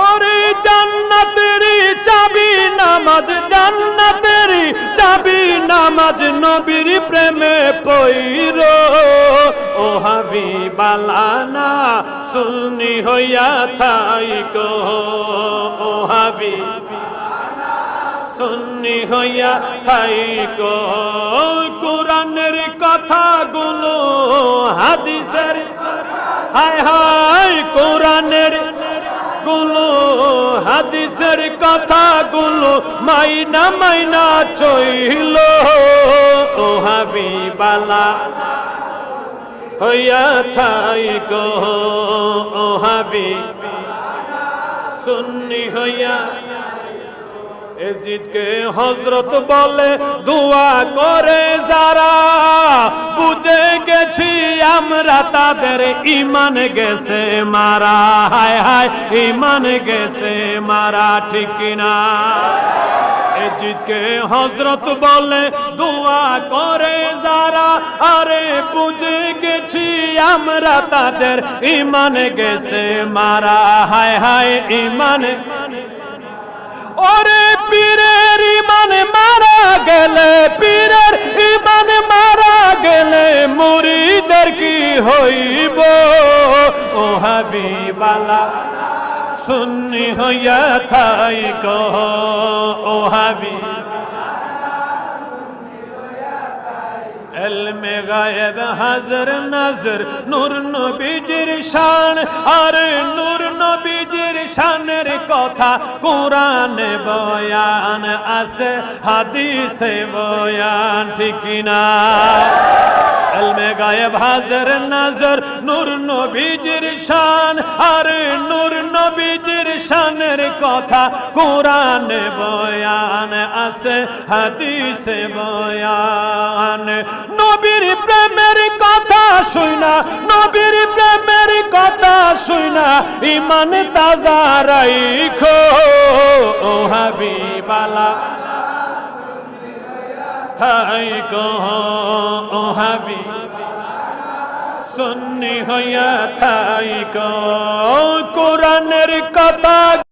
ওরে জান্নাতের চাবি নামাজ, জান্নাতের চাবি নামাজ, নবীর প্রেমে পইরো। ও হাবিবালানা সুন্নি হইয়া থাইকো, ও হাবিবালানা সুন্নি হইয়া থাইকো। কোরআনের কথাগুলো হাদিসের, হায় হায় কোরআনের গুলো হাদিসের কথাগুলো মাইনা মাইনা চইল। ও হাবিবালা হইয়া থাইকো, ও হাবিবালা সুন্নি হইয়া। এজিদকে হযরত বলে দোয়া করে যারা, বুঝে গেছি আমরা তাদের ঈমান গেছে মারা। হায় হায় ঈমান গেছে মারা, ঠিক কিনা? এজিদকে হযরত বলে দোয়া করে যারা, আরে বুঝে গেছি আমরা তাদের ঈমান গেছে মারা। হায় হায় ঈমান। ওরে পীরের ঈমান মারা গেলে, পীরের ঈমান মারা গেলে মুরিদের কি হইব? ও হাবিবালা সুন্নি হইয়া থাইকো, ও হাবিবালা। ইলমে গায়েব হাজর নজর নূর নবীজির শান, আর নূর নবীজির শানের কথা কোরআনে বয়ান আছে, হাদিসে বয়ান, ঠিক কিনা? ইলমে গায়েব হাজর নজর নূর নবীজির শান, আর নূর নবীজির শানের কথা কোরআনে বয়ান আছে, হাদিসে বয়ান। নবীর প্রেমের কথা শুনা, নবীর প্রেমের কথা শুনা ঈমান তাজা রাইখো। ও হাবিবালা থাইকো, ও হাবিবালা সুন্নি হইয়া থাইকো। কোরআনের কথা